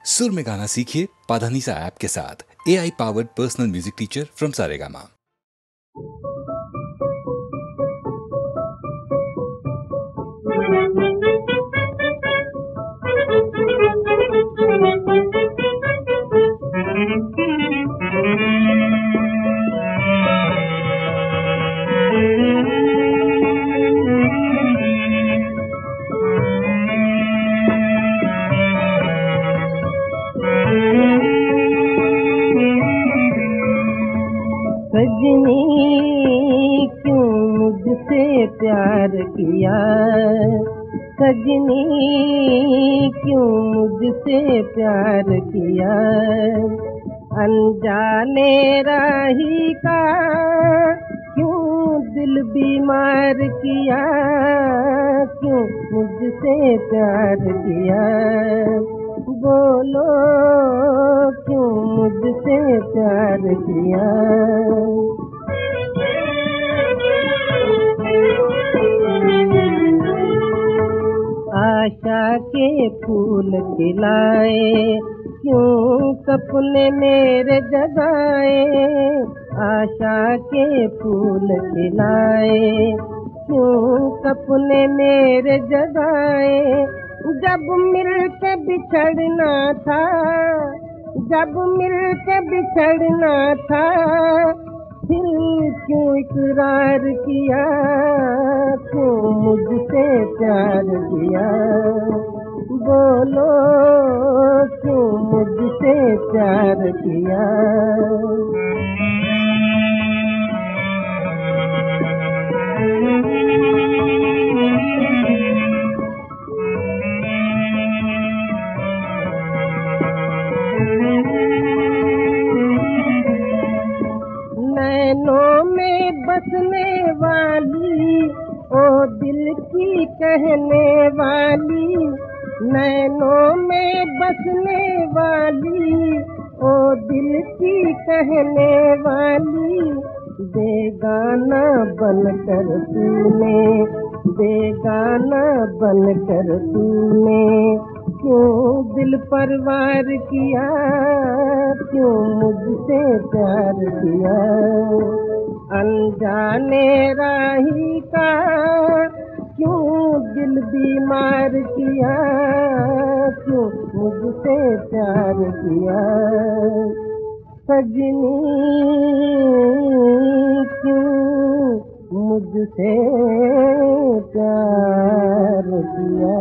सुर में गाना सीखिए पाधानीसा ऐप के साथ। AI powered personal music teacher from Saregama. सजनी क्यों मुझसे प्यार किया, सजनी क्यों मुझसे प्यार किया, अनजाने राही का क्यों दिल बीमार किया, क्यों मुझसे प्यार किया, बोलो क्यों मुझसे प्यार किया। आशा के फूल खिलाए क्यों सपने मेरे जगाए, आशा के फूल खिलाए क्यों सपने मेरे जगाए, जब मिलके बिछड़ना था, जब मिलके बिछड़ना था, फिर क्यों इकरार किया, क्यों मुझसे प्यार किया, बोलो क्यों मुझसे प्यार किया। नैनों में बसने वाली ओ दिल की कहने वाली, नैनों में बसने वाली ओ दिल की कहने वाली, बेगाना बनकर तूने, बेगाना बनकर तूने क्यों दिल पर वार किया, क्यों मुझसे प्यार किया, अनजाने राही का क्यों दिल बीमार किया, क्यों मुझसे प्यार किया, सजनी क्यों मुझसे प्यार किया।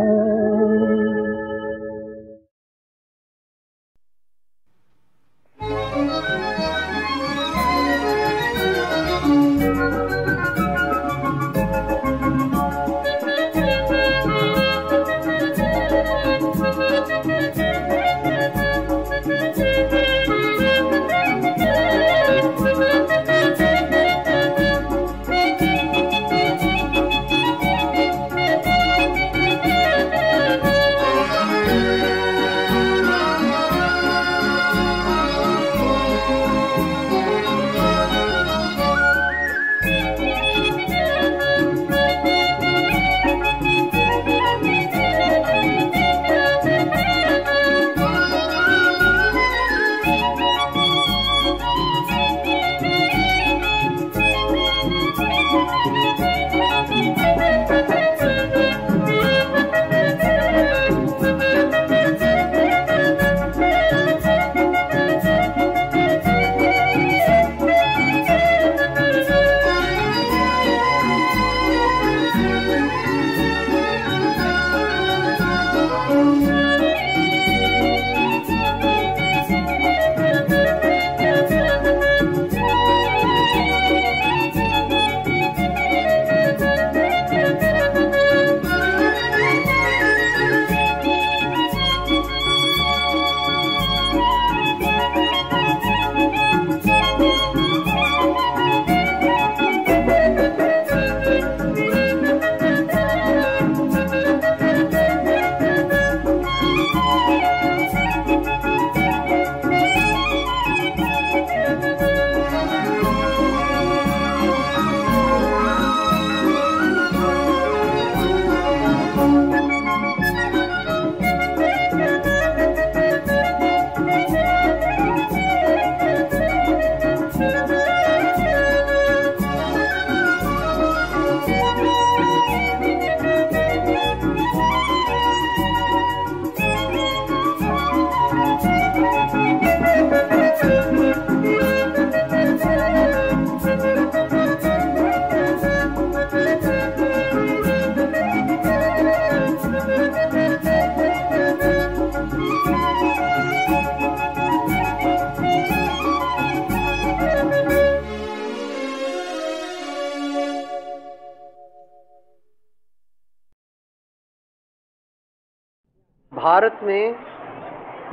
भारत में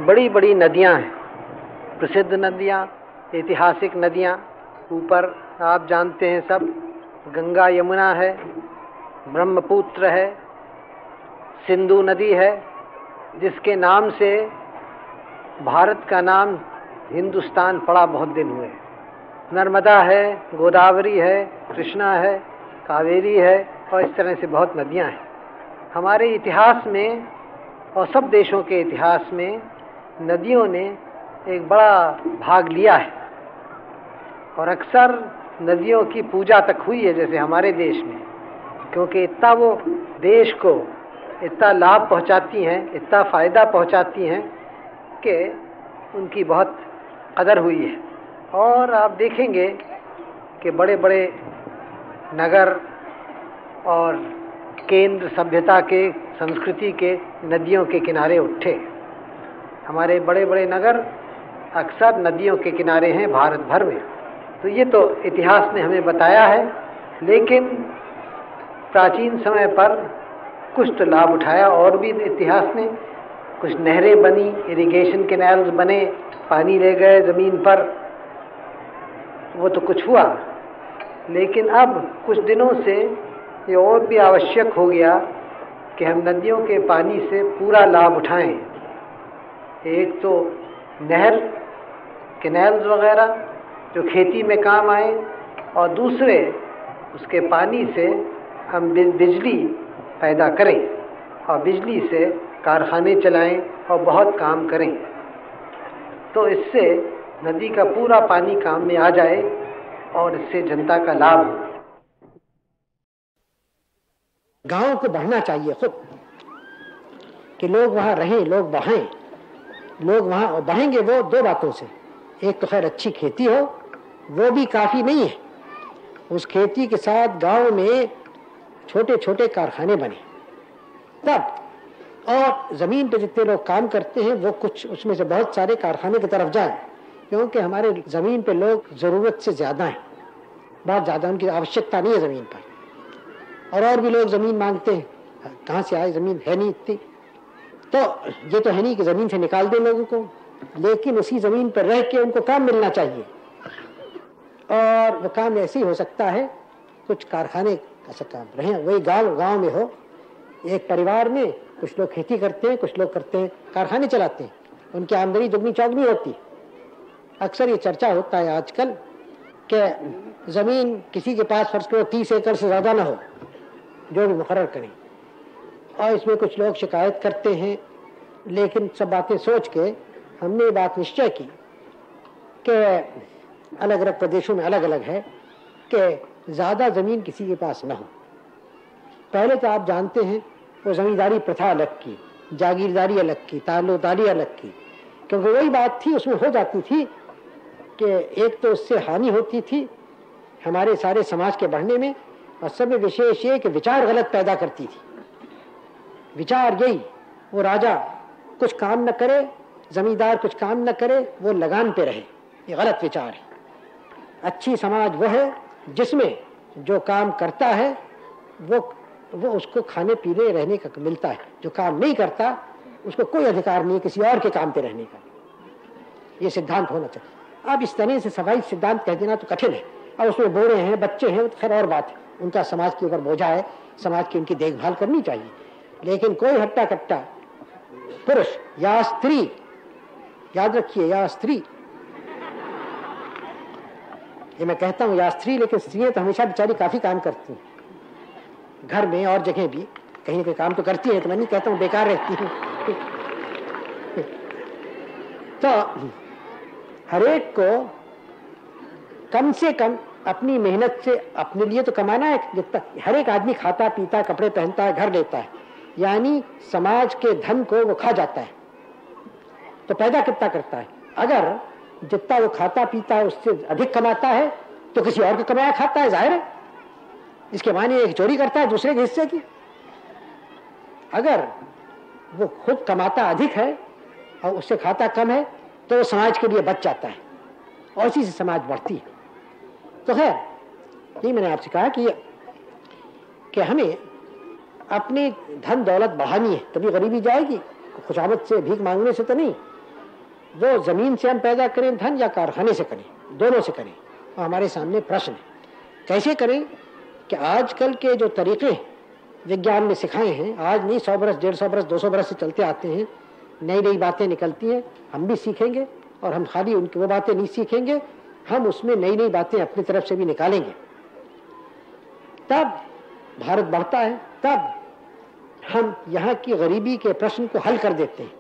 बड़ी बड़ी नदियां हैं, प्रसिद्ध नदियां, ऐतिहासिक नदियां। ऊपर आप जानते हैं सब, गंगा यमुना है, ब्रह्मपुत्र है, सिंधु नदी है, जिसके नाम से भारत का नाम हिंदुस्तान पड़ा बहुत दिन हुए। नर्मदा है, गोदावरी है, कृष्णा है, कावेरी है, और इस तरह से बहुत नदियां हैं। हमारे इतिहास में और सब देशों के इतिहास में नदियों ने एक बड़ा भाग लिया है, और अक्सर नदियों की पूजा तक हुई है, जैसे हमारे देश में, क्योंकि इतना वो देश को इतना लाभ पहुंचाती हैं, इतना फ़ायदा पहुंचाती हैं कि उनकी बहुत कदर हुई है। और आप देखेंगे कि बड़े बड़े नगर और केंद्र सभ्यता के, संस्कृति के नदियों के किनारे उठे। हमारे बड़े बड़े नगर अक्सर नदियों के किनारे हैं भारत भर में। तो ये तो इतिहास ने हमें बताया है, लेकिन प्राचीन समय पर कुछ तो लाभ उठाया और भी इतिहास ने। कुछ नहरें बनी, इरिगेशन कैनाल्स बने, पानी ले गए ज़मीन पर, वो तो कुछ हुआ। लेकिन अब कुछ दिनों से ये और भी आवश्यक हो गया कि हम नदियों के पानी से पूरा लाभ उठाएं। एक तो नहर, कैनाल्स वगैरह जो खेती में काम आए, और दूसरे उसके पानी से हम बिजली पैदा करें और बिजली से कारखाने चलाएं और बहुत काम करें। तो इससे नदी का पूरा पानी काम में आ जाए और इससे जनता का लाभ हो। गांव को बढ़ना चाहिए खुद, कि लोग वहां रहें, लोग बढ़ें। लोग वहां बढ़ेंगे वो दो बातों से। एक तो खैर अच्छी खेती हो, वो भी काफी नहीं है। उस खेती के साथ गांव में छोटे छोटे कारखाने बने तब, और जमीन पे जितने लोग काम करते हैं वो कुछ उसमें से बहुत सारे कारखाने की तरफ जाएं, क्योंकि हमारे जमीन पे लोग जरूरत से ज्यादा हैं, बहुत ज्यादा, उनकी आवश्यकता नहीं है जमीन पर। और भी लोग जमीन मांगते हैं, कहाँ से आए, जमीन है नहीं इतनी। तो ये तो है नहीं कि जमीन से निकाल दें लोगों को, लेकिन उसी जमीन पर रह के उनको काम मिलना चाहिए। और वो काम ऐसे ही हो सकता है, कुछ कारखाने ऐसा काम रहे, वही गांव में हो। एक परिवार में कुछ लोग खेती करते हैं, कुछ लोग करते हैं कारखाने चलाते हैं, उनकी आमदनी दुगनी चौगनी होती। अक्सर ये चर्चा होता है आजकल कि जमीन किसी के पास फर्ज करो 30 एकड़ से ज्यादा ना हो, जो भी मुकर्रर करें, और इसमें कुछ लोग शिकायत करते हैं। लेकिन सब बातें सोच के हमने ये बात निश्चय की कि अलग अलग प्रदेशों में अलग अलग है कि ज्यादा जमीन किसी के पास न हो। पहले तो आप जानते हैं वो जमींदारी प्रथा अलग की, जागीरदारी अलग की, ताल्लुकदारी अलग की, क्योंकि वही बात थी, उसमें हो जाती थी कि एक तो उससे हानि होती थी हमारे सारे समाज के बढ़ने में, और सब में विशेष ये कि विचार गलत पैदा करती थी। विचार यही, वो राजा कुछ काम न करे, जमींदार कुछ काम न करे, वो लगान पे रहे, ये गलत विचार है। अच्छी समाज वो है जिसमें जो काम करता है वो उसको खाने पीने रहने का मिलता है, जो काम नहीं करता उसको कोई अधिकार नहीं किसी और के काम पे रहने का। ये सिद्धांत होना चाहिए। अब इस तरह से सफाई सिद्धांत कह देना तो कठिन है। अब उसमें बूढ़े हैं, बच्चे हैं, खैर और बात है, उनका समाज के ऊपर बोझा है, समाज की उनकी देखभाल करनी चाहिए। लेकिन कोई हट्टा कट्टा पुरुष या स्त्री, याद रखिए, या स्त्री, ये मैं कहता हूँ या स्त्री, लेकिन स्त्रियां तो हमेशा बेचारी काफी काम करती हैं, घर में और जगह भी कहीं ना कहीं काम तो करती है, तो मैं नहीं कहता हूँ बेकार रहती है। तो हरेक को कम से कम अपनी मेहनत से अपने लिए तो कमाना है। जितना हर एक आदमी खाता पीता, कपड़े पहनता है, घर लेता है, यानी समाज के धन को वो खा जाता है, तो पैदा कितना करता है? अगर जितना वो खाता पीता है उससे अधिक कमाता है तो किसी और को कमाया खाता है, जाहिर है। इसके माने एक चोरी करता है दूसरे के हिस्से की। अगर वो खुद कमाता अधिक है और उससे खाता कम है तो वो समाज के लिए बच जाता है, और इसी से समाज बढ़ती है। तो खैर, ये मैंने आपसे कहा कि हमें अपनी धन दौलत बढ़ानी है, तभी गरीबी जाएगी। खुशामद से, भीख मांगने से तो नहीं। वो जमीन से हम पैदा करें धन या कारखाने से करें, दोनों से करें। और हमारे सामने प्रश्न है कैसे करें कि आजकल के जो तरीके विज्ञान ने सिखाए हैं, आज नहीं 100 बरस 150 बरस 200 बरस से चलते आते हैं, नई नई बातें निकलती हैं, हम भी सीखेंगे। और हम खाली उनकी वो बातें नहीं सीखेंगे, हम उसमें नई नई बातें अपनी तरफ से भी निकालेंगे। तब भारत बढ़ता है, तब हम यहाँ की गरीबी के प्रश्न को हल कर देते हैं।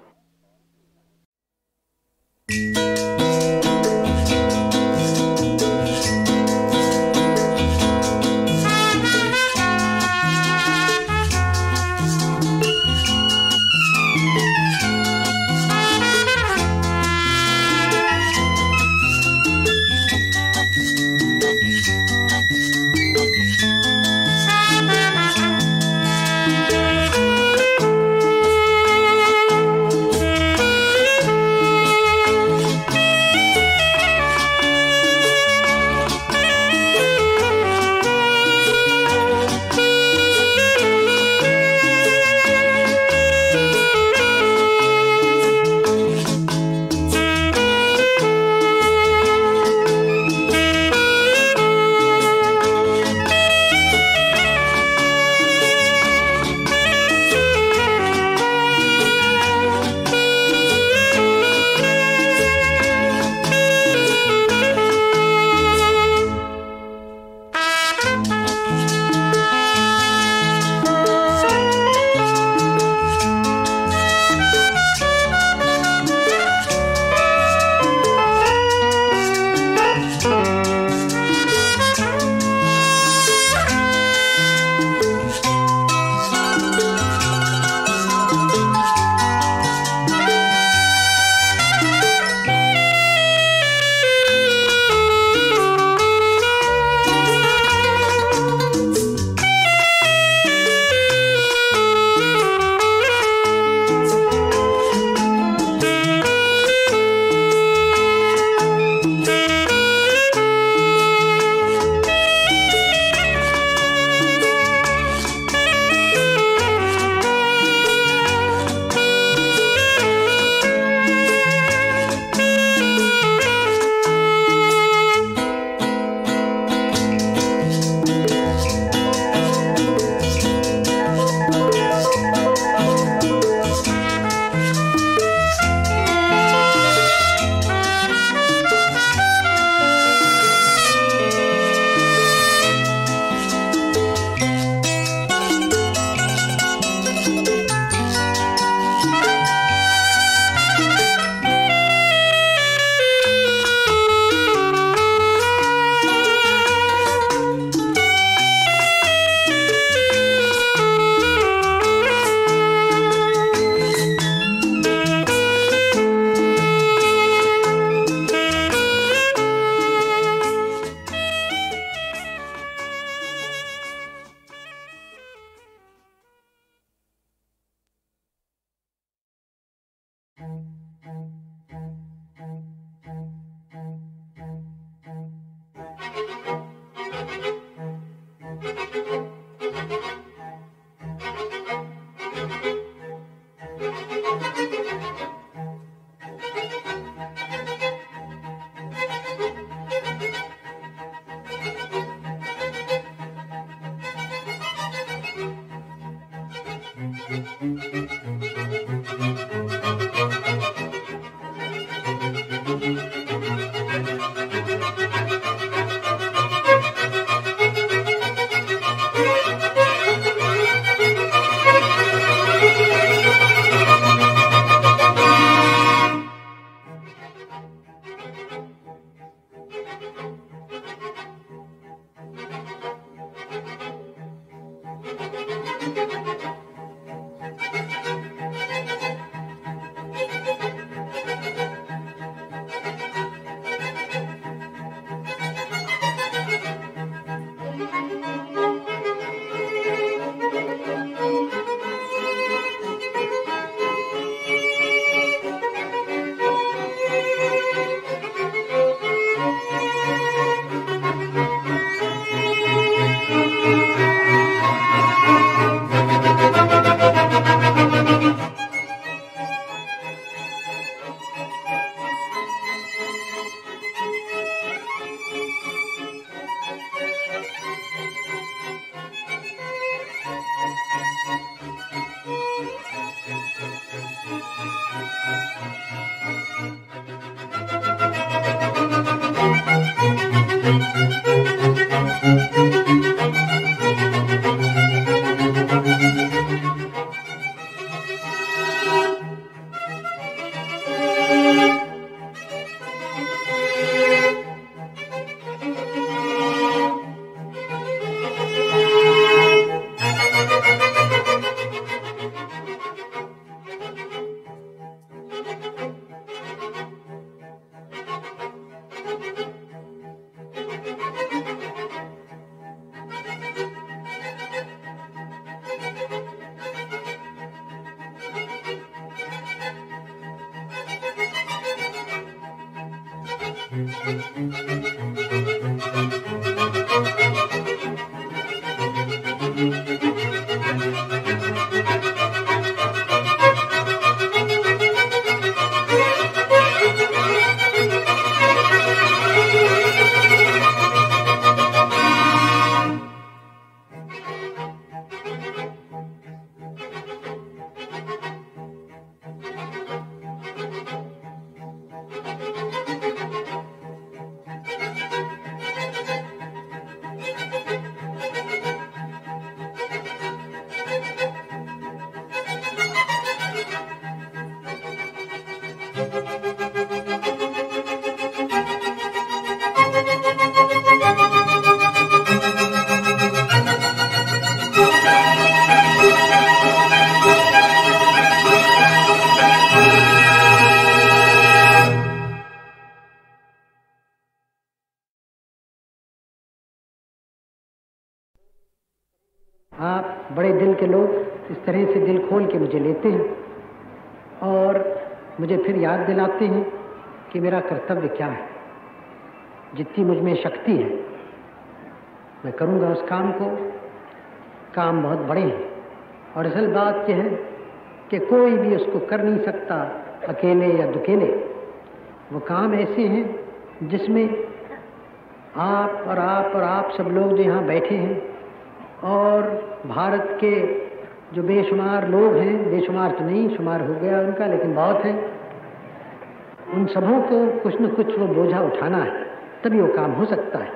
आप बड़े दिल के लोग इस तरह से दिल खोल के मुझे लेते हैं और मुझे फिर याद दिलाते हैं कि मेरा कर्तव्य क्या है। जितनी मुझ में शक्ति है मैं करूँगा उस काम को। काम बहुत बड़े हैं और असल बात यह है कि कोई भी उसको कर नहीं सकता अकेले या दुकेले। वो काम ऐसे हैं जिसमें आप और आप सब लोग जो यहाँ बैठे हैं और भारत के जो बेशुमार लोग हैं, बेशुमार तो नहीं, शुमार हो गया उनका, लेकिन बहुत है, उन सबों को कुछ न कुछ वो बोझा उठाना है, तभी वो काम हो सकता है।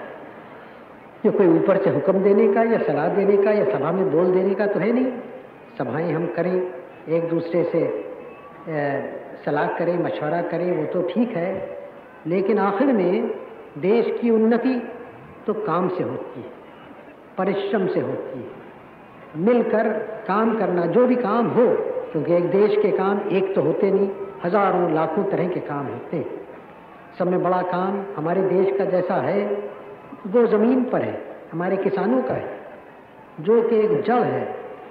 ये कोई ऊपर से हुक्म देने का या सलाह देने का या सभा में बोल देने का तो है नहीं। सभाएं हम करें, एक दूसरे से सलाह करें, मशवरा करें, वो तो ठीक है, लेकिन आखिर में देश की उन्नति तो काम से होती है, परिश्रम से होती है। मिलकर काम करना, जो भी काम हो, क्योंकि एक देश के काम एक तो होते नहीं, हजारों लाखों तरह के काम होते हैं। सब में बड़ा काम हमारे देश का जैसा है वो ज़मीन पर है, हमारे किसानों का है, जो कि एक जड़ है,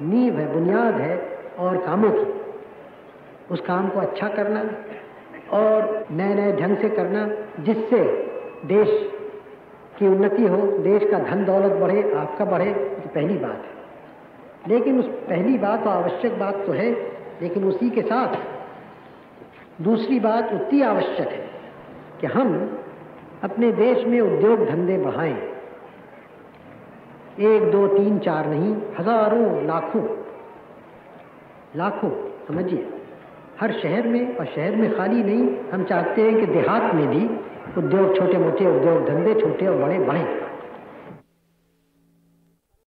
नींव है, बुनियाद है और कामों की। उस काम को अच्छा करना और नए नए ढंग से करना जिससे देश की उन्नति हो, देश का धन दौलत बढ़े, आपका बढ़े, तो पहली बात है। लेकिन उस पहली बात और आवश्यक बात तो है, लेकिन उसी के साथ दूसरी बात उतनी आवश्यक है कि हम अपने देश में उद्योग धंधे बढ़ाएं। 1 2 3 4 नहीं, हजारों लाखों समझिए, हर शहर में, और शहर में खाली नहीं, हम चाहते हैं कि देहात में भी उद्योग, छोटे मोटे उद्योग धंधे, छोटे और बड़े बढ़ें।